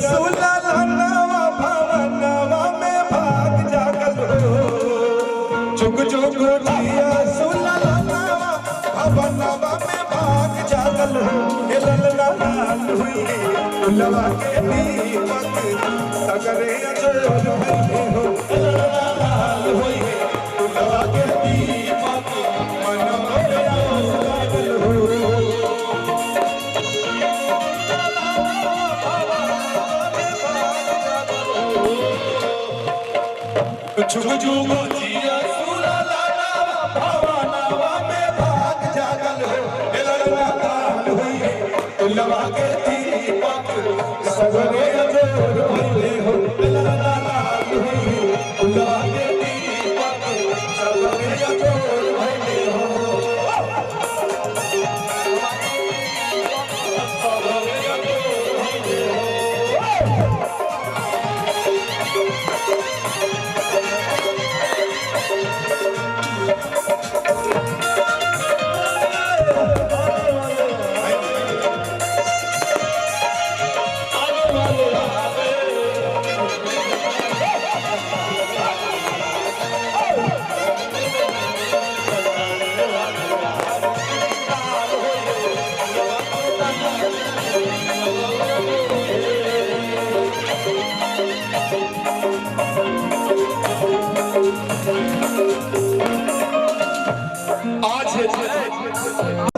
सुललनवा भवनवा में भाग जागल हो। जुग जुग जिया सुललनवा भवनवा में भाग जागल हो। ये ललना लाल हुई फुलवा के दीपक सगरे अजोर भइले हो। ललना लाल हुई फुलवा के दीपक मनवा में आस लागल हो। जुग जुग जिया सुललनवा भवनवा में भाग जागल हो। ललना लाल हुई फुलवा के दीपक सगरे अजोर भइले हो। ललना लाल हुई फुलवा के दीपक सगरे अजोर भइले हो। सगरे अजोर भइले हो। आज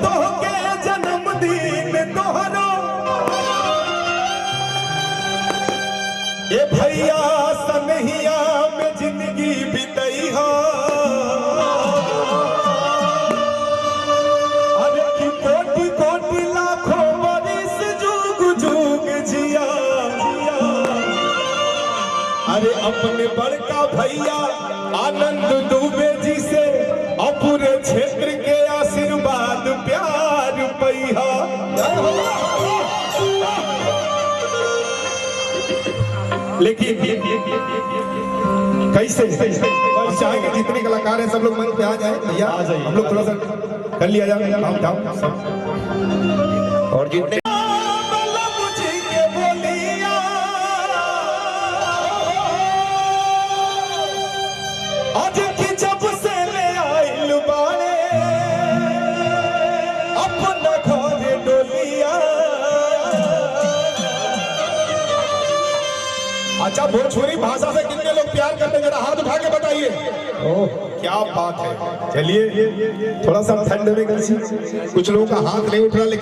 तोहके जन्मदिन तोहरो ये भैया सनहिया में जिंदगी बितई हो। अरे की कोटि कोटि लाखों बरिस जुग जुग जिया। अरे अपने बड़का भैया आनंद दुबे जी से और पूरे क्षेत्र के आशीर्वाद प्यार पैहा। लेकिन कैसे हम चाहेंगे जितने कलाकार हैं सब लोग मंच पे आ जाए। भैया हम लोग थोड़ा सा कर लिया जाए सब और जितने अच्छा भोजपुरी भाषा से कितने लोग प्यार करते हैं जरा हाथ उठा के बताइए। ओह क्या बात है। चलिए थोड़ा सा ठंड में कुछ लोगों का हाथ नहीं उठ रहा लेकिन